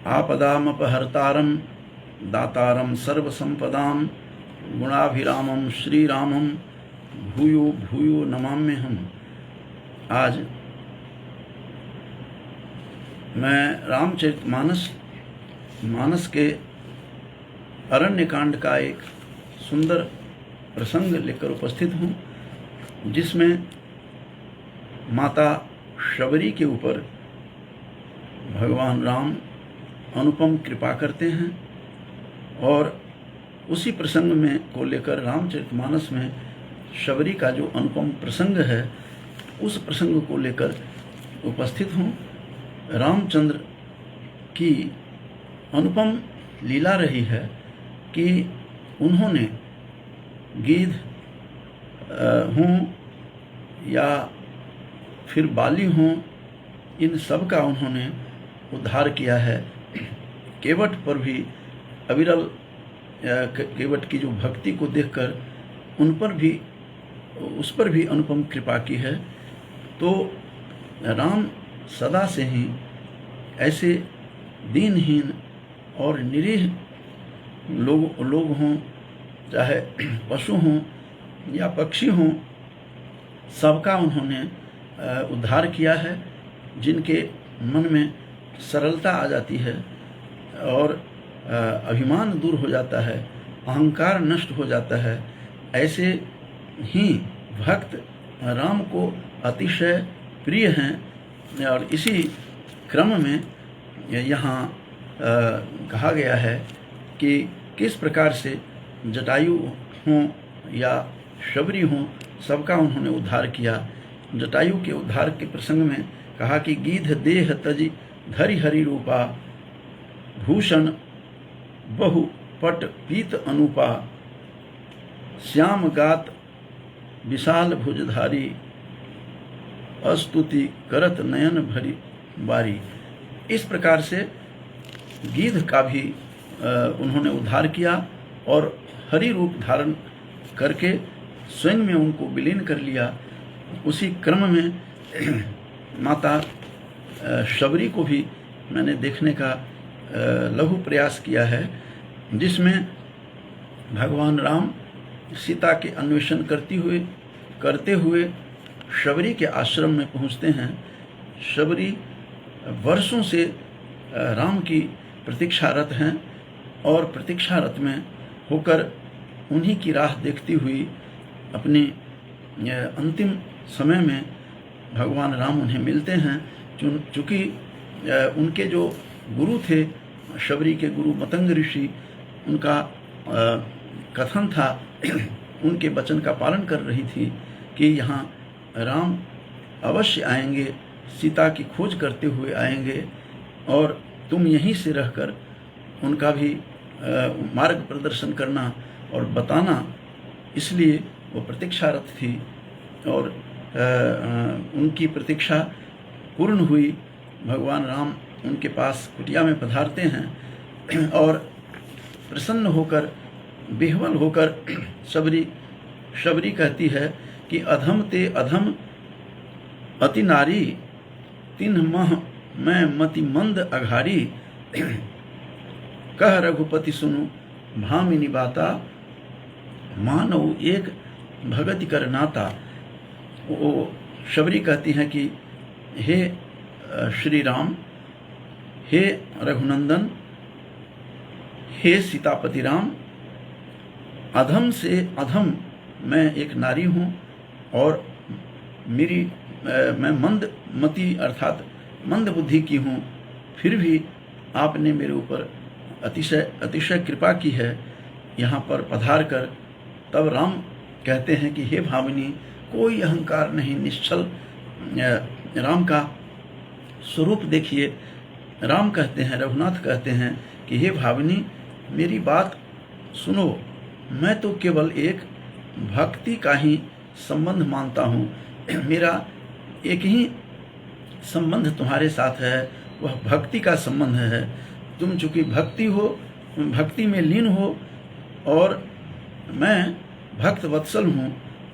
आपदामपहर्तारं दातारं सर्वसंपदां गुणाभिरामं श्रीरामं भूयो भूयो नमाम्यहम्। आज मैं रामचरितमानस के अरण्यकांड का एक सुंदर प्रसंग लेकर उपस्थित हूँ, जिसमें माता शबरी के ऊपर भगवान राम अनुपम कृपा करते हैं। और उसी प्रसंग में को लेकर रामचरितमानस में शबरी का जो अनुपम प्रसंग है, उस प्रसंग को लेकर उपस्थित हूँ। रामचंद्र की अनुपम लीला रही है कि उन्होंने गिद्ध हों या फिर बाली हों, इन सब का उन्होंने उद्धार किया है। केवट पर भी अविरल केवट की जो भक्ति को देखकर उस पर भी अनुपम कृपा की है। तो राम सदा से ही ऐसे दीनहीन और निरीह लोग हों, चाहे पशु हों या पक्षी हों, सबका उन्होंने उद्धार किया है। जिनके मन में सरलता आ जाती है और अभिमान दूर हो जाता है, अहंकार नष्ट हो जाता है, ऐसे ही भक्त राम को अतिशय प्रिय हैं। और इसी क्रम में यहाँ कहा गया है कि किस प्रकार से जटायु हों या शबरी हों, सबका उन्होंने उद्धार किया। जटायु के उद्धार के प्रसंग में कहा कि गिद्ध देह तजि धरि हरि रूपा, भूषण बहु पट पीत अनुपा, श्याम गात विशाल भुजधारी, अस्तुति करत नयन भरी बारी। इस प्रकार से गिद्ध का भी उन्होंने उद्धार किया और हरि रूप धारण करके स्वयं में उनको विलीन कर लिया। उसी क्रम में माता शबरी को भी मैंने देखने का लघु प्रयास किया है, जिसमें भगवान राम सीता के अन्वेषण करते हुए शबरी के आश्रम में पहुंचते हैं। शबरी वर्षों से राम की प्रतीक्षारत हैं और प्रतीक्षारत में होकर उन्हीं की राह देखती हुई अपने अंतिम समय में भगवान राम उन्हें मिलते हैं। चूँकि उनके जो गुरु थे, शबरी के गुरु मतंग ऋषि, उनका कथन था, उनके वचन का पालन कर रही थी कि यहाँ राम अवश्य आएंगे, सीता की खोज करते हुए आएंगे और तुम यहीं से रहकर उनका भी मार्ग प्रदर्शन करना और बताना। इसलिए वो प्रतीक्षारत थी और उनकी प्रतीक्षा पूर्ण हुई। भगवान राम उनके पास कुटिया में पधारते हैं और प्रसन्न होकर, विह्वल होकर शबरी कहती है कि अधम ते अधम अति नारी, तिन्ह मह मैं मति मंद अघारी, कह रघुपति सुनु भामिनी बाता, मानव एक भगति कर नाता। वो शबरी कहती हैं कि हे श्री राम, हे रघुनंदन, हे सीतापति राम, अधम से अधम मैं एक नारी हूँ और मैं मंद मति अर्थात मंद बुद्धि की हूँ, फिर भी आपने मेरे ऊपर अतिशय कृपा की है यहाँ पर पधार कर। तब राम कहते हैं कि हे भामिनी, कोई अहंकार नहीं, निश्चल राम का स्वरूप देखिए। राम कहते हैं, रघुनाथ कहते हैं कि हे भामिनी, मेरी बात सुनो, मैं तो केवल एक भक्ति का ही संबंध मानता हूँ। मेरा एक ही संबंध तुम्हारे साथ है, वह भक्ति का संबंध है। तुम चूँकि भक्ति में लीन हो और मैं भक्त वत्सल हूँ,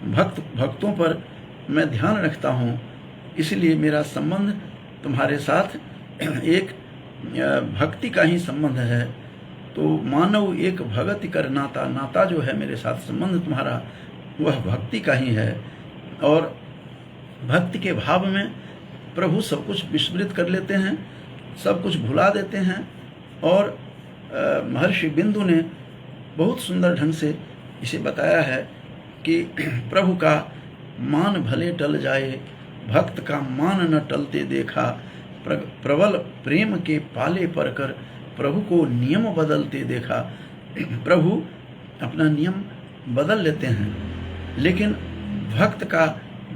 भक्तों पर मैं ध्यान रखता हूँ, इसलिए मेरा संबंध तुम्हारे साथ एक भक्ति का ही संबंध है, तो मानव एक भगति कर नाता, नाता जो है मेरे साथ संबंध तुम्हारा वह भक्ति का ही है। और भक्ति के भाव में प्रभु सब कुछ विस्मृत कर लेते हैं, सब कुछ भुला देते हैं। और महर्षि बिंदु ने बहुत सुंदर ढंग से इसे बताया है कि प्रभु का मान भले टल जाए, भक्त का मान न टलते देखा, प्रबल प्रेम के पाले पर कर प्रभु को नियम बदलते देखा। प्रभु अपना नियम बदल लेते हैं, लेकिन भक्त का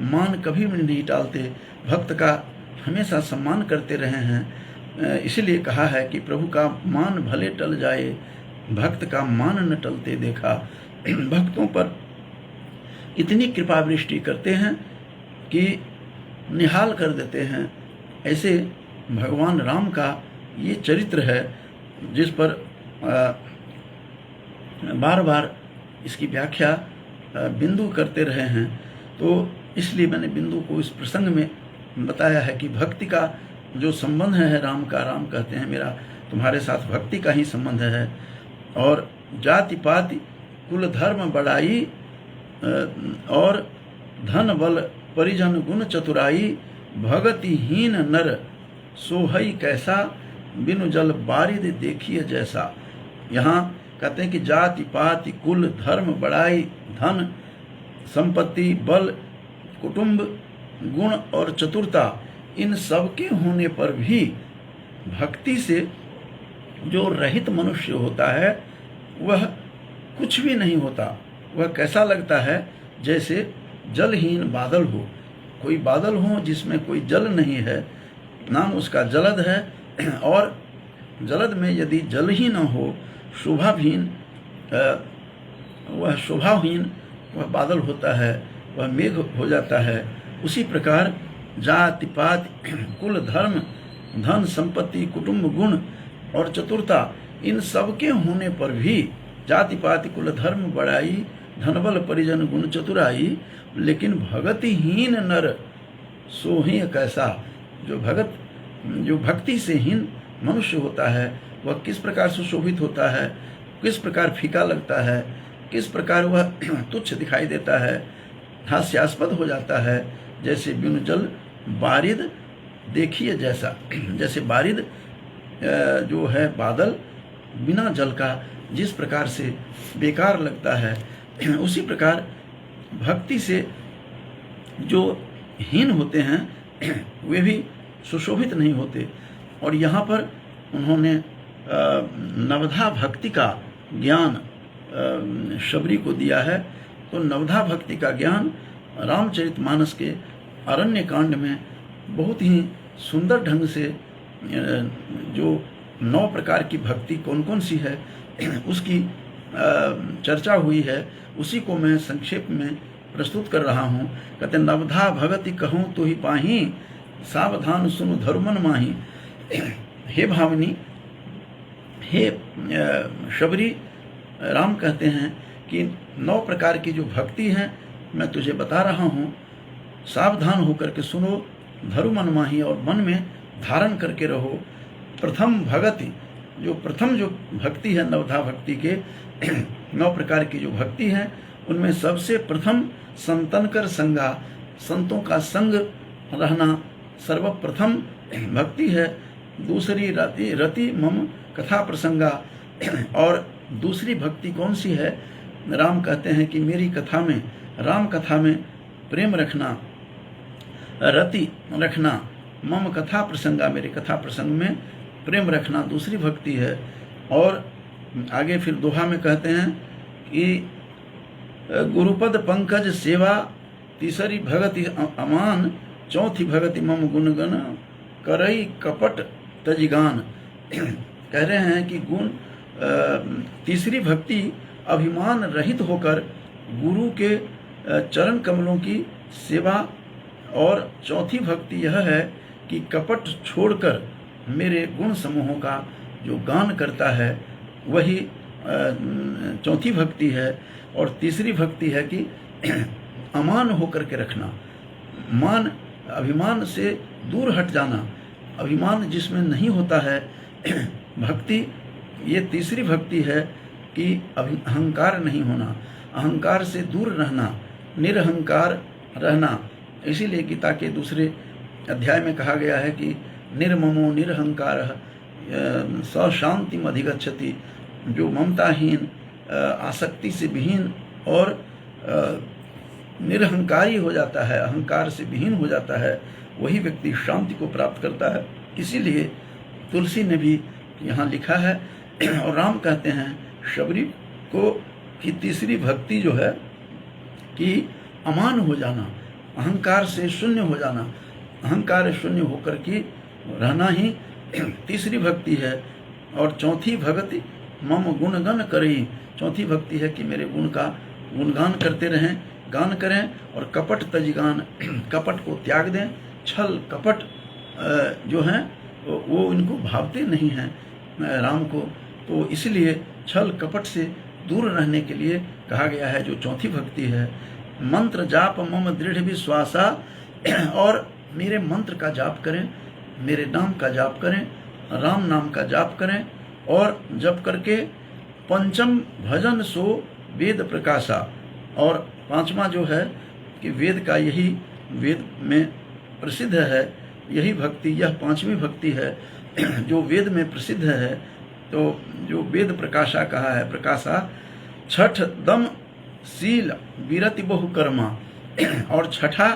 मान कभी भी नहीं टालते, भक्त का हमेशा सम्मान करते रहे हैं। इसलिए कहा है कि प्रभु का मान भले टल जाए, भक्त का मान न टलते देखा। भक्तों पर इतनी कृपा वृष्टि करते हैं कि निहाल कर देते हैं। ऐसे भगवान राम का ये चरित्र है जिस पर बार बार इसकी व्याख्या बिंदु करते रहे हैं। तो इसलिए मैंने बिंदु को इस प्रसंग में बताया है कि भक्ति का जो संबंध है राम का, राम कहते हैं मेरा तुम्हारे साथ भक्ति का ही संबंध है। और जाति पाति कुल धर्म बड़ाई और धन बल परिजन गुण चतुराई, भगतिहीन नर सोहई कैसा, बिनु जल बारिद देखिए जैसा। यहाँ कहते हैं कि जाति पाति कुल धर्म बड़ाई धन संपत्ति बल कुटुंब गुण और चतुरता, इन सब के होने पर भी भक्ति से जो रहित मनुष्य होता है वह कुछ भी नहीं होता। वह कैसा लगता है जैसे जलहीन बादल हो। कोई बादल हो जिसमें कोई जल नहीं है, नाम उसका जलद है। और जलद में यदि जल ही न हो, शोभाहीन, वह शोभाहीन वह बादल होता है, वह मेघ हो जाता है। उसी प्रकार जाति पाति कुल धर्म धन संपत्ति कुटुंब गुण और चतुरता, इन सब के होने पर भी जाति पाति कुल धर्म बड़ाई धनबल परिजन गुण चतुराई, लेकिन भगतिहीन नर सोही कैसा। जो भक्ति से हीन मनुष्य होता है वह किस प्रकार सुशोभित होता है, किस प्रकार फीका लगता है, किस प्रकार वह तुच्छ दिखाई देता है, हास्यास्पद हो जाता है। जैसे बिनु जल बारिद देखिए जैसा, जैसे बारिद जो है बादल बिना जल का जिस प्रकार से बेकार लगता है, उसी प्रकार भक्ति से जो हीन होते हैं वे भी सुशोभित नहीं होते। और यहाँ पर उन्होंने नवधा भक्ति का ज्ञान शबरी को दिया है। तो नवधा भक्ति का ज्ञान रामचरितमानस के अरण्य कांड में बहुत ही सुंदर ढंग से जो 9 प्रकार की भक्ति कौन कौन सी है उसकी चर्चा हुई है, उसी को मैं संक्षेप में प्रस्तुत कर रहा हूँ। कहते नवधा भगति कहूँ तो ही पाही, सावधान सुनु धर्मन माही। हे भावनी, हे शबरी, राम कहते हैं कि 9 प्रकार की जो भक्ति है मैं तुझे बता रहा हूँ, सावधान होकर के सुनो, धर्मन माही, और मन में धारण करके रहो। प्रथम भगति, जो प्रथम जो भक्ति है नवधा भक्ति के 9 प्रकार की जो भक्ति है उनमें सबसे प्रथम संतन कर संगा, संतों का संग रहना सर्वप्रथम भक्ति है। दूसरी रति मम कथा प्रसंगा, और दूसरी भक्ति कौन सी है? राम कहते हैं कि मेरी कथा में, राम कथा में प्रेम रखना, रति रखना, मम कथा प्रसंगा, मेरे कथा प्रसंग में प्रेम रखना दूसरी भक्ति है। और आगे फिर दोहा में कहते हैं कि गुरुपद पंकज सेवा, तीसरी भगति अमान, चौथी भगति मम गुणगन, करई कपट तजिगान। कह रहे हैं कि तीसरी भक्ति अभिमान रहित होकर गुरु के चरण कमलों की सेवा, और चौथी भक्ति यह है कि कपट छोड़कर मेरे गुण समूहों का जो गान करता है वही चौथी भक्ति है। और तीसरी भक्ति है कि अमान होकर के रखना, मान अभिमान से दूर हट जाना। अभिमान जिसमें नहीं होता है भक्ति, ये तीसरी भक्ति है कि अहंकार नहीं होना, अहंकार से दूर रहना, निरहंकार रहना। इसीलिए गीता के दूसरे अध्याय में कहा गया है कि निर्ममो निरहंकार स शांतिम अधिगच्छति। जो ममताहीन, आसक्ति से विहीन और निरहंकारी हो जाता है, अहंकार से विहीन हो जाता है, वही व्यक्ति शांति को प्राप्त करता है। इसीलिए तुलसी ने भी यहाँ लिखा है और राम कहते हैं शबरी को कि तीसरी भक्ति जो है कि अमान हो जाना, अहंकार से शून्य हो जाना, अहंकार शून्य होकर के रहना ही तीसरी भक्ति है। और चौथी भक्ति मम गुणगन करें, चौथी भक्ति है कि मेरे गुण का गुणगान करते रहें, गान करें। और कपट तजगान, कपट को त्याग दें। छल कपट जो हैं वो इनको भावते नहीं हैं राम को, तो इसलिए छल कपट से दूर रहने के लिए कहा गया है जो चौथी भक्ति है। मंत्र जाप मम दृढ़ विश्वासा, और मेरे मंत्र का जाप करें, मेरे नाम का जाप करें, राम नाम का जाप करें। और जप करके पंचम भजन सो वेद प्रकाशा, और पांचवा जो है कि वेद का, यही वेद में प्रसिद्ध है, यही भक्ति, यह पांचवी भक्ति है जो वेद में प्रसिद्ध है। तो जो वेद प्रकाशा कहा है, प्रकाशा, छठ दम शील विरति बहु कर्मा। और छठा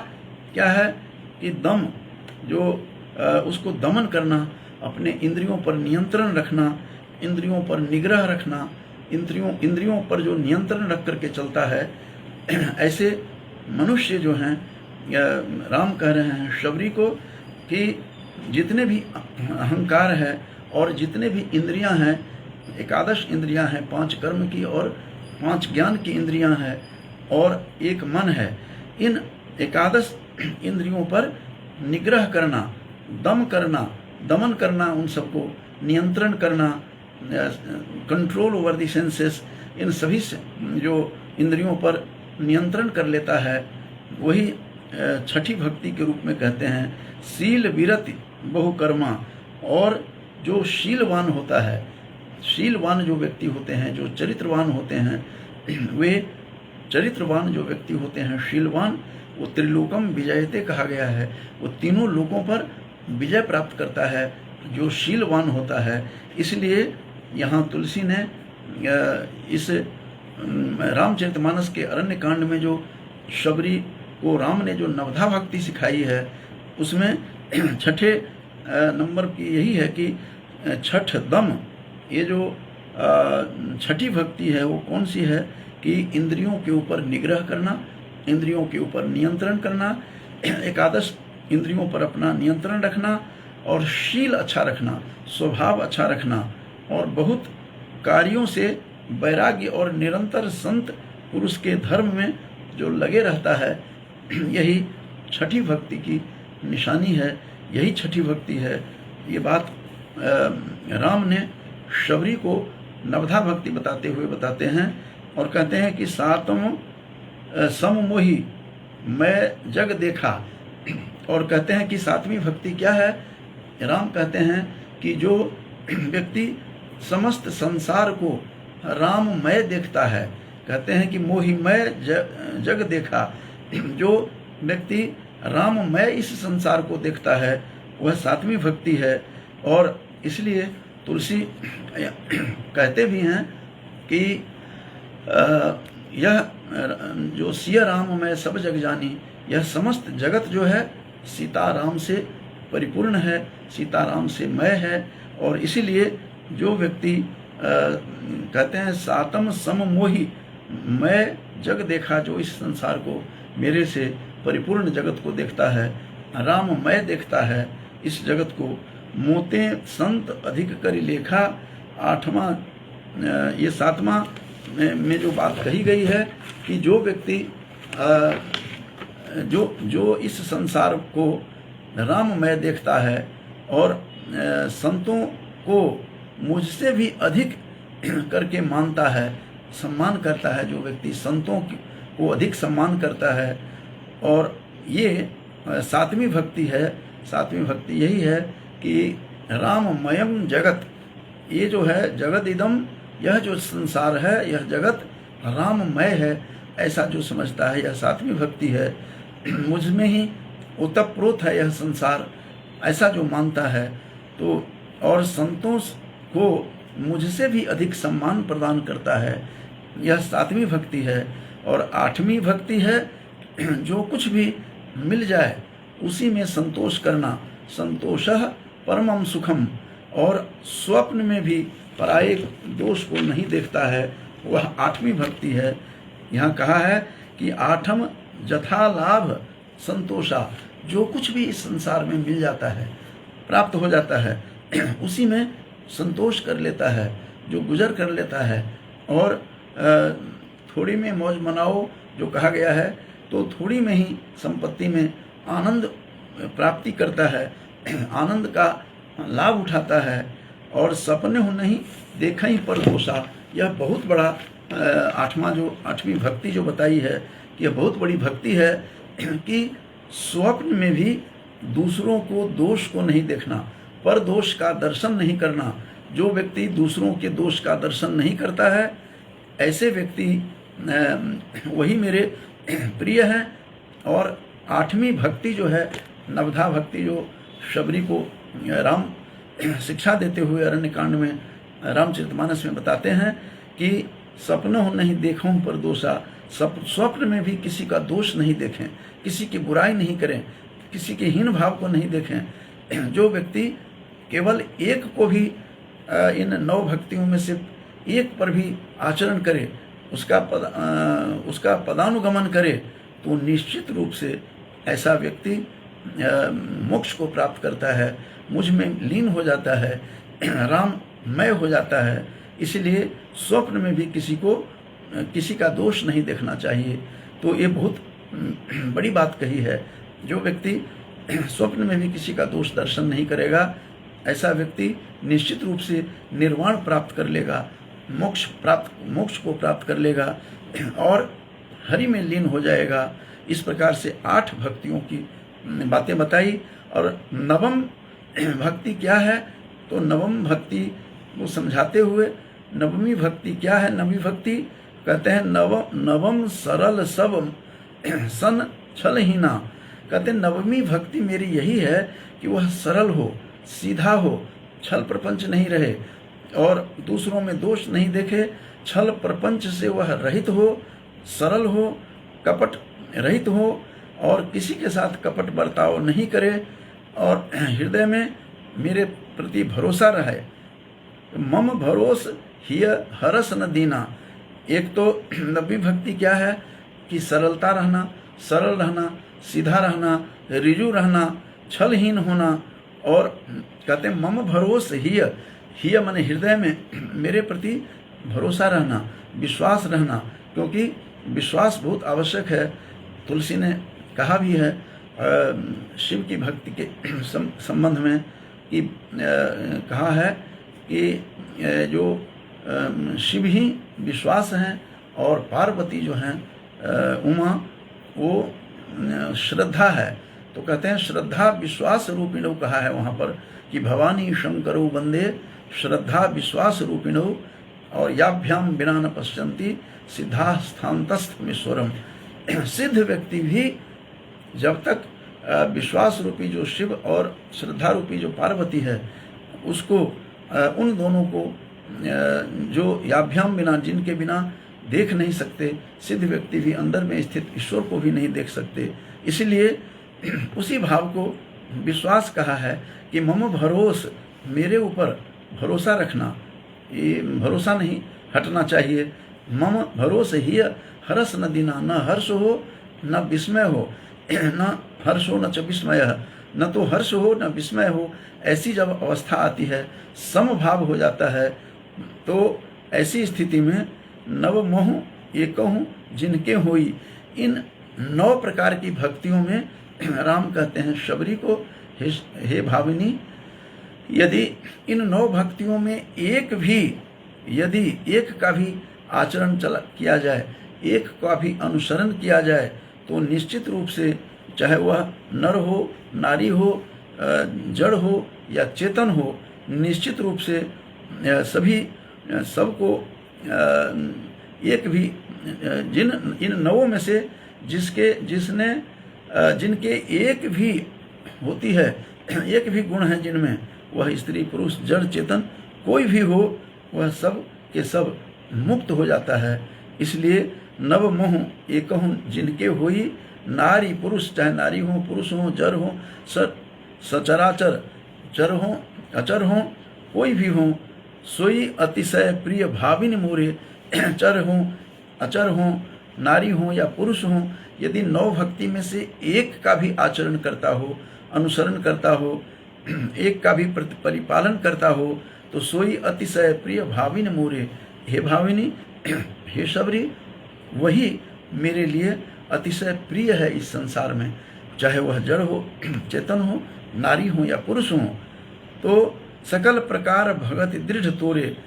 क्या है कि दम, जो उसको दमन करना, अपने इंद्रियों पर नियंत्रण रखना, इंद्रियों पर निग्रह रखना, इंद्रियों पर जो नियंत्रण रख करके चलता है, ऐसे मनुष्य जो हैं, राम कह रहे हैं शबरी को कि जितने भी अहंकार है और जितने भी इंद्रियां हैं, एकादश इंद्रियां हैं, 5 कर्म की और 5 ज्ञान की इंद्रियां हैं और एक मन है, इन एकादश इंद्रियों पर निग्रह करना, दम करना, दमन करना, उन सबको नियंत्रण करना, कंट्रोल ओवर द सेंसेस, इन सभी से जो इंद्रियों पर नियंत्रण कर लेता है, वही छठी भक्ति के रूप में कहते हैं। शील विरति बहुकर्मा, और जो शीलवान होता है, शीलवान जो व्यक्ति होते हैं, जो चरित्रवान होते हैं, वे चरित्रवान जो व्यक्ति होते हैं, शीलवान, वो त्रिलोकम विजयते कहा गया है, वो तीनों लोकों पर विजय प्राप्त करता है जो शीलवान होता है। इसलिए यहाँ तुलसी ने इस रामचरितमानस के अरण्य कांड में जो शबरी को राम ने जो नवधा भक्ति सिखाई है, उसमें छठे नंबर की यही है कि छठ दम, ये जो छठी भक्ति है वो कौन सी है कि इंद्रियों के ऊपर निग्रह करना, इंद्रियों के ऊपर नियंत्रण करना, एकादश इंद्रियों पर अपना नियंत्रण रखना, और शील अच्छा रखना, स्वभाव अच्छा रखना, और बहुत कार्यों से वैराग्य और निरंतर संत पुरुष के धर्म में जो लगे रहता है, यही छठी भक्ति की निशानी है, यही छठी भक्ति है। ये बात राम ने शबरी को नवधा भक्ति बताते हुए बताते हैं और कहते हैं कि सातम सममोही मैं जग देखा, और कहते हैं कि सातवीं भक्ति क्या है। राम कहते हैं कि जो व्यक्ति समस्त संसार को राममय देखता है, कहते हैं कि मोहिमय जग देखा, जो व्यक्ति राममय इस संसार को देखता है वह सातवीं भक्ति है। और इसलिए तुलसी कहते भी हैं कि यह जो सिया राम मैं सब जग जानी, यह समस्त जगत जो है सीताराम से परिपूर्ण है, सीताराम से मय है। और इसीलिए जो व्यक्ति कहते हैं सातम सम मोही मैं जग देखा, जो इस संसार को मेरे से परिपूर्ण जगत को देखता है, राममय देखता है इस जगत को, मोते संत अधिक करी लेखा। आठवां ये सातवां में जो बात कही गई है कि जो व्यक्ति जो इस संसार को राममय देखता है और संतों को मुझसे भी अधिक करके मानता है, सम्मान करता है, जो व्यक्ति संतों को अधिक सम्मान करता है, और ये सातवीं भक्ति है। सातवीं भक्ति यही है कि राममयम जगत, ये जो है जगत इदम, यह जो संसार है यह जगत राममय है, ऐसा जो समझता है यह सात्विक भक्ति है। मुझ में ही ओतप्रोत है यह संसार, ऐसा जो मानता है तो और संतों को मुझसे भी अधिक सम्मान प्रदान करता है, यह सातवीं भक्ति है। और आठवीं भक्ति है जो कुछ भी मिल जाए उसी में संतोष करना, संतोषः परमम सुखम, और स्वप्न में भी पराये दोष को नहीं देखता है, वह आठवीं भक्ति है। यहाँ कहा है कि आठम जथा लाभ संतोषा, जो कुछ भी इस संसार में मिल जाता है, प्राप्त हो जाता है, उसी में संतोष कर लेता है, जो गुजर कर लेता है। और थोड़ी में मौज मनाओ जो कहा गया है, तो थोड़ी में ही संपत्ति में आनंद प्राप्ति करता है, आनंद का लाभ उठाता है। और सपने हो नहीं देखा ही पर दोषा, यह बहुत बड़ा आठवीं भक्ति जो बताई है कि यह बहुत बड़ी भक्ति है कि स्वप्न में भी दूसरों को दोष को नहीं देखना, पर दोष का दर्शन नहीं करना। जो व्यक्ति दूसरों के दोष का दर्शन नहीं करता है, ऐसे व्यक्ति वही मेरे प्रिय हैं। और आठवीं भक्ति जो है नवधा भक्ति, जो शबरी को राम शिक्षा देते हुए अरण्यकांड में रामचरितमानस में बताते हैं कि सपनों हो नहीं देखूं पर दोषा, स्वप्न में भी किसी का दोष नहीं देखें, किसी की बुराई नहीं करें, किसी के हीन भाव को नहीं देखें। जो व्यक्ति केवल एक को भी इन 9 भक्तियों में से एक पर भी आचरण करे, उसका पदानुगमन करे, तो निश्चित रूप से ऐसा व्यक्ति मोक्ष को प्राप्त करता है, मुझ में लीन हो जाता है, राममय हो जाता है। इसलिए स्वप्न में भी किसी का दोष नहीं देखना चाहिए। तो ये बहुत बड़ी बात कही है। जो व्यक्ति स्वप्न में भी किसी का दोष दर्शन नहीं करेगा, ऐसा व्यक्ति निश्चित रूप से निर्वाण प्राप्त कर लेगा, मोक्ष को प्राप्त कर लेगा और हरि में लीन हो जाएगा। इस प्रकार से 8 भक्तियों की बातें बताई। और नवम भक्ति क्या है, तो नवम भक्ति को समझाते हुए नवमी भक्ति क्या है। नवमी भक्ति कहते हैं नवम सरल सब सन छलहीना। कहते हैं नवमी भक्ति मेरी यही है कि वह सरल हो, सीधा हो, छल प्रपंच नहीं रहे और दूसरों में दोष नहीं देखे, छल प्रपंच से वह रहित हो, सरल हो, कपट रहित हो और किसी के साथ कपट बर्ताव नहीं करे और हृदय में मेरे प्रति भरोसा रहे। मम भरोस हिय हरस न दीना। एक तो नवमी भक्ति क्या है कि सरलता रहना, सरल रहना, सीधा रहना, रिजु रहना, छलहीन होना। और कहते हैं मम भरोस हिय माने हृदय में मेरे प्रति भरोसा रहना, विश्वास रहना, क्योंकि विश्वास बहुत आवश्यक है। तुलसी ने कहा भी है शिव की भक्ति के संबंध में कि कहा है कि जो शिव ही विश्वास हैं और पार्वती जो हैं उमा वो श्रद्धा है। तो कहते हैं श्रद्धा विश्वास रूपिणो कहा है वहाँ पर कि भवानी शंकरो वंदे श्रद्धा विश्वास रूपिणो और याभ्याम बिना न पश्यन्ति सिद्धा स्थानतस्थमीश्वरम। सिद्ध व्यक्ति भी जब तक विश्वास रूपी जो शिव और श्रद्धा रूपी जो पार्वती है उसको उन दोनों को जो याभ्याम बिना, जिनके बिना देख नहीं सकते, सिद्ध व्यक्ति भी अंदर में स्थित ईश्वर को भी नहीं देख सकते। इसलिए उसी भाव को विश्वास कहा है कि मम भरोस, मेरे ऊपर भरोसा रखना, ये भरोसा नहीं हटना चाहिए। मम भरोस ही हर्ष न दीना, न हर्ष हो न विस्मय हो, न हर्ष हो न च विस्मय, न तो हर्ष हो न विस्मय हो। ऐसी जब अवस्था आती है, समभाव हो जाता है, तो ऐसी स्थिति में नव मोह एकहूँ जिनके होई। इन 9 प्रकार की भक्तियों में राम कहते हैं शबरी को, हे भाविनी, यदि इन 9 भक्तियों में यदि एक का भी आचरण किया जाए, एक का भी अनुसरण किया जाए, तो निश्चित रूप से चाहे वह नर हो, नारी हो, जड़ हो या चेतन हो, निश्चित रूप से सभी सबको एक भी इन नवों में से जिनके एक भी होती है, एक भी गुण है जिनमें, वह स्त्री पुरुष जड़ चेतन कोई भी हो, वह सब के सब मुक्त हो जाता है। इसलिए नव मोह एक जिनके होई, नारी पुरुष, चाहे नारी हो पुरुष हो जड़ हो सचराचर, चर हो अचर हो कोई भी हो, सोई अतिशय प्रिय भाविन मोरे। चर हो अचर हो नारी हो या पुरुष हो, यदि नौ भक्ति में से एक का भी आचरण करता हो, अनुसरण करता हो, एक का भी परिपालन करता हो, तो सोई अतिशय प्रिय भाविन मोरे। हे भाविनी, हे शबरी, वही मेरे लिए अतिशय प्रिय है इस संसार में, चाहे वह जड़ हो चेतन हो, नारी हो या पुरुष हो। तो सकल प्रकार भगत दृढ़ तोरे।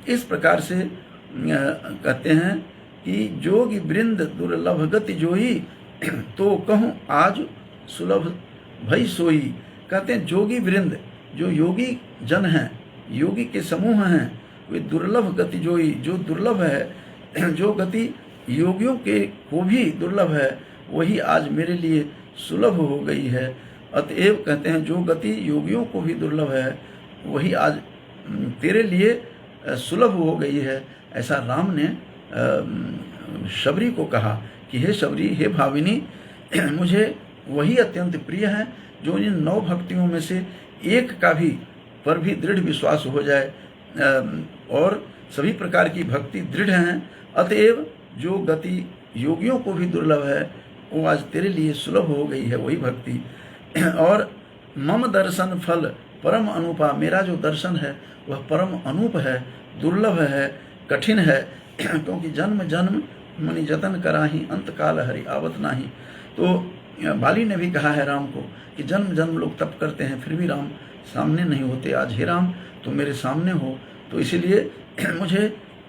इस प्रकार से कहते हैं कि जोगी वृंद दुर्लभ गति जोई, तो कहूँ आज सुलभ भई सोई। कहते हैं जोगी वृंद, जो योगी जन हैं, योगी के समूह हैं, वे दुर्लभ गति जोई, जो दुर्लभ है, जो गति योगियों के को भी दुर्लभ है, वही आज मेरे लिए सुलभ हो गई है। अतएव कहते हैं जो गति योगियों को भी दुर्लभ है, वही आज तेरे लिए सुलभ हो गई है। ऐसा राम ने शबरी को कहा कि हे शबरी, हे भाविनी, मुझे वही अत्यंत प्रिय है जो इन 9 भक्तियों में से एक का भी पर भी दृढ़ विश्वास हो जाए, और सभी प्रकार की भक्ति दृढ़ हैं। अतएव जो गति योगियों को भी दुर्लभ है, वो आज तेरे लिए सुलभ हो गई है, वही भक्ति। और मम दर्शन फल परम अनुपा, मेरा जो दर्शन है वह परम अनूप है, दुर्लभ है, कठिन है, क्योंकि जन्म जन्म मनि जतन कराही, अंत काल हरि आवत नाही। तो बाली ने भी कहा है राम को कि जन्म जन्म लोग तप करते हैं, फिर भी राम सामने नहीं होते। आज हे राम, तो मेरे सामने हो, तो इसीलिए मुझे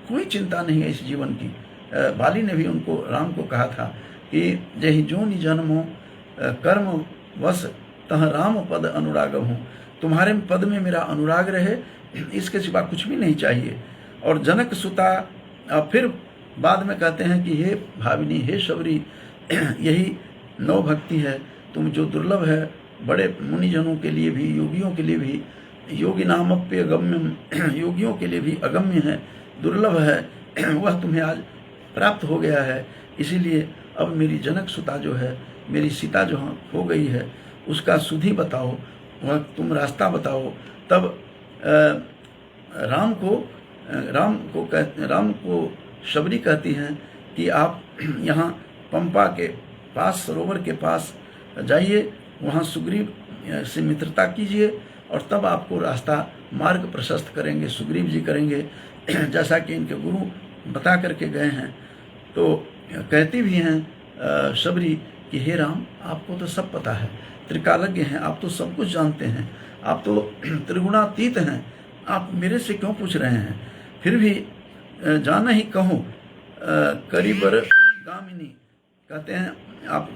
कोई चिंता नहीं है इस जीवन की। बाली ने भी उनको राम को कहा था कि जहि जोनि जन्मो कर्म वश तह राम पद अनुराग हूँ, तुम्हारे पद में मेरा अनुराग रहे, इसके सिवा कुछ भी नहीं चाहिए। और जनक सुता फिर बाद में कहते हैं कि हे भाविनी, हे शबरी, यही 9 भक्ति है, तुम जो दुर्लभ है, बड़े मुनिजनों के लिए भी, योगियों के लिए भी, योगी नामप्य अगम्य, योगियों के लिए भी अगम्य है, दुर्लभ है, वह तुम्हें आज प्राप्त हो गया है। इसीलिए अब मेरी जनक सुता जो है, मेरी सीता जो हो गई है, उसका सुधि बताओ, वह तुम रास्ता बताओ। तब राम को शबरी कहती हैं कि आप यहाँ पंपा के पास, सरोवर के पास जाइए, वहाँ सुग्रीव से मित्रता कीजिए, और तब आपको रास्ता मार्ग प्रशस्त करेंगे, सुग्रीव जी करेंगे, जैसा कि इनके गुरु बता करके गए हैं। तो कहती भी हैं शबरी कि हे राम, आपको तो सब पता है, त्रिकालज्ञ हैं, आप तो सब कुछ जानते हैं, आप तो त्रिगुणातीत हैं, आप मेरे से क्यों पूछ रहे हैं? फिर भी जाना ही कहूँ करीबर गामिनी, कहते हैं आप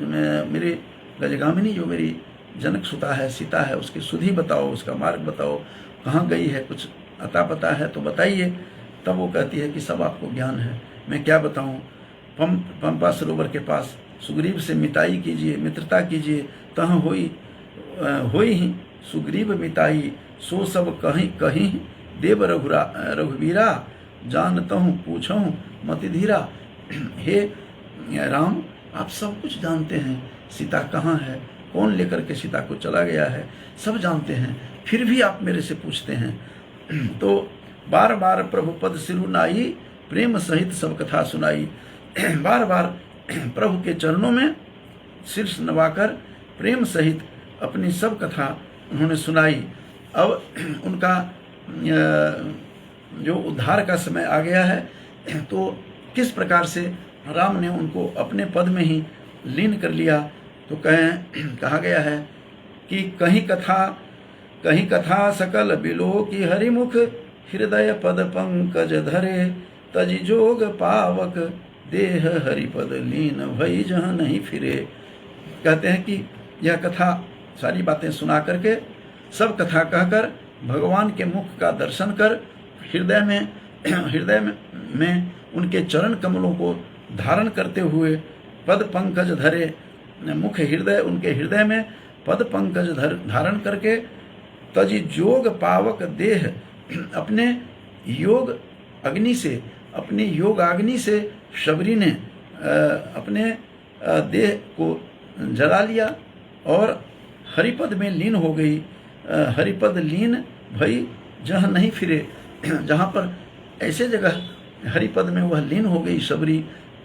मेरी गजगामिनी, जो मेरी जनक सुता है, सीता है, उसकी सुधि बताओ, उसका मार्ग बताओ, कहाँ गई है, कुछ अता पता है तो बताइए। तब वो कहती है कि सब आपको ज्ञान है, मैं क्या बताऊँ। पंपा सरोवर के पास सुग्रीव से मिताई कीजिए, मित्रता कीजिए, तह होई ही सुग्रीव मिताई, सो सब कहीं देव रघुवीरा, जानतहूँ पूछहूँ मति धीरा। हे राम, आप सब कुछ जानते हैं, सीता कहाँ है, कौन लेकर के सीता को चला गया है, सब जानते हैं, फिर भी आप मेरे से पूछते हैं। तो बार बार प्रभु पद सिरु नाई, प्रेम सहित सब कथा सुनाई। बार बार प्रभु के चरणों में शीर्ष नवाकर प्रेम सहित अपनी सब कथा उन्होंने सुनाई। अब उनका जो उद्धार का समय आ गया है, तो किस प्रकार से राम ने उनको अपने पद में ही लीन कर लिया। तो कहा गया है कि कहीं कथा सकल बिलो की हरिमुख, हृदय पद पंकज धरे, तज जोग पावक देह हरिपद लीन, भई जहाँ नहीं फिरे। कहते हैं कि यह कथा सारी बातें सुना करके, सब कथा कहकर भगवान के मुख का दर्शन कर हृदय में उनके चरण कमलों को धारण करते हुए पद पंकज धरे, मुख हृदय उनके हृदय में पद पंकज धारण करके तजि जोग पावक देह, अपने योग अग्नि से, अपनी योग अग्नि से शबरी ने अपने देह को जला लिया और हरिपद में लीन हो गई। हरिपद लीन भई जहाँ नहीं फिरे, जहाँ पर ऐसे जगह हरिपद में वह लीन हो गई शबरी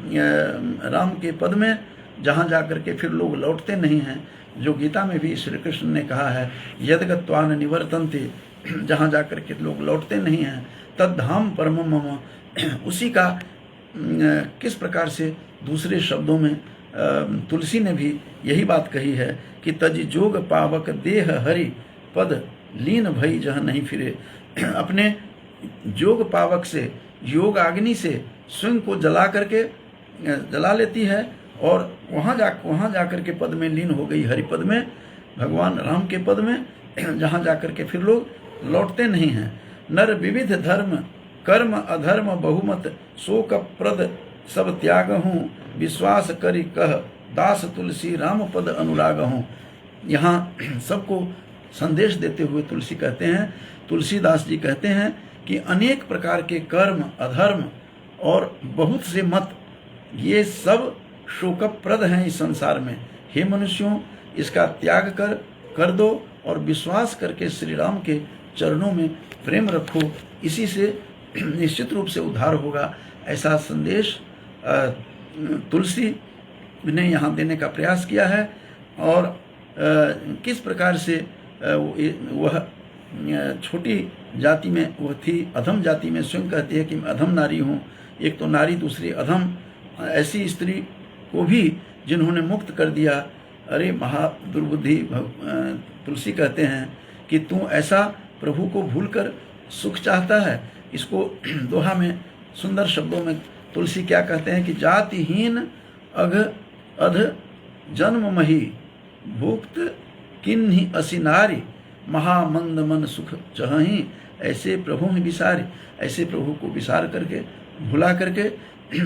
राम के पद में, जहाँ जाकर के फिर लोग लौटते नहीं हैं। जो गीता में भी श्री कृष्ण ने कहा है यद्गत्वान निवर्तन्ते, जहाँ जाकर के लोग लौटते नहीं हैं, तद धाम परमम मम, उसी का किस प्रकार से दूसरे शब्दों में तुलसी ने भी यही बात कही है कि तजि जोग पावक देह हरि पद लीन भई जहाँ नहीं फिरे। अपने जोग पावक से, योग अग्नि से स्वयं को जला लेती है और वहाँ जाकर के पद में लीन हो गई, हरिपद में, भगवान राम के पद में, जहाँ जाकर के फिर लोग लौटते नहीं हैं। नर विविध धर्म कर्म अधर्म बहुमत शोक प्रद सब त्याग हूँ, विश्वास करी कह दास तुलसी राम पद अनुराग हूँ। यहाँ सबको संदेश देते हुए तुलसी कहते हैं, तुलसीदास जी कहते हैं कि अनेक प्रकार के कर्म अधर्म और बहुत से मत, ये सब शोकप्रद हैं इस संसार में। हे मनुष्यों, इसका त्याग कर दो और विश्वास करके श्री राम के चरणों में प्रेम रखो, इसी से निश्चित रूप से उद्धार होगा। ऐसा संदेश तुलसी ने यहाँ देने का प्रयास किया है। और किस प्रकार से वह छोटी जाति में वह थी, अधम जाति में, स्वयं कहती है कि मैं अधम नारी हूँ। एक तो नारी, दूसरी अधम, ऐसी स्त्री को भी जिन्होंने मुक्त कर दिया। अरे महा दुर्बुद्धि, तुलसी कहते हैं कि तू ऐसा प्रभु को भूलकर सुख चाहता है। इसको दोहा में सुंदर शब्दों में तुलसी क्या कहते हैं कि जातिहीन अध जन्म मही भुक्त किन्हि असी नारी, महामंद मन सुख चहही ऐसे प्रभु में विसारी। ऐसे प्रभु को विसार करके, भुला करके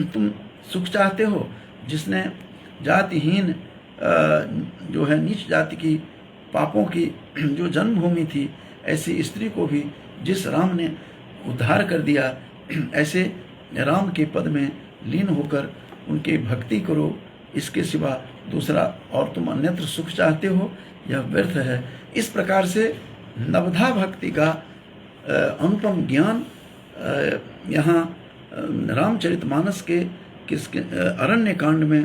तुम सुख चाहते हो। जिसने जातिहीन जो है नीच जाति की, पापों की जो जन्मभूमि थी, ऐसी स्त्री को भी जिस राम ने उद्धार कर दिया, ऐसे राम के पद में लीन होकर उनकी भक्ति करो। इसके सिवा दूसरा और तुम अन्यत्र सुख चाहते हो, यह व्यर्थ है। इस प्रकार से नवधा भक्ति का अनुपम ज्ञान यहाँ रामचरितमानस के अरण्य कांड में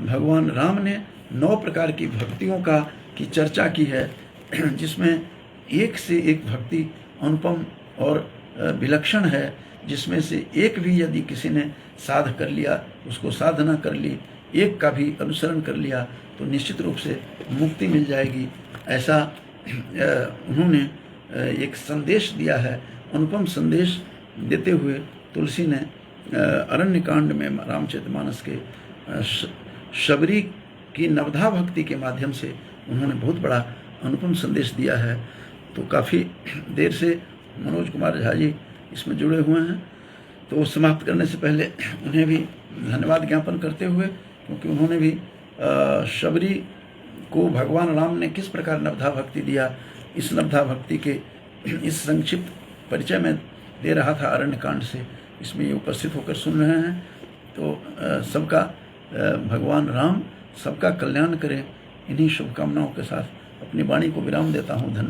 भगवान राम ने 9 प्रकार की भक्तियों की चर्चा की है, जिसमें एक से एक भक्ति अनुपम और विलक्षण है, जिसमें से एक भी यदि किसी ने साध कर लिया, उसको साधना कर ली, एक का भी अनुसरण कर लिया, तो निश्चित रूप से मुक्ति मिल जाएगी। ऐसा उन्होंने एक संदेश दिया है। अनुपम संदेश देते हुए तुलसी ने अरण्य कांड में रामचरितमानस के शबरी की नवधा भक्ति के माध्यम से उन्होंने बहुत बड़ा अनुपम संदेश दिया है। तो काफ़ी देर से मनोज कुमार झा जी इसमें जुड़े हुए हैं, तो समाप्त करने से पहले उन्हें भी धन्यवाद ज्ञापन करते हुए, क्योंकि उन्होंने भी शबरी को भगवान राम ने किस प्रकार नवधा भक्ति दिया, इस नवधा भक्ति के इस संक्षिप्त परिचय में दे रहा था अरण्य कांड से, इसमें ये उपस्थित होकर सुन रहे हैं। तो सबका भगवान राम सबका कल्याण करें, इन्हीं शुभकामनाओं के साथ अपनी वाणी को विराम देता हूँ। धन्यवाद।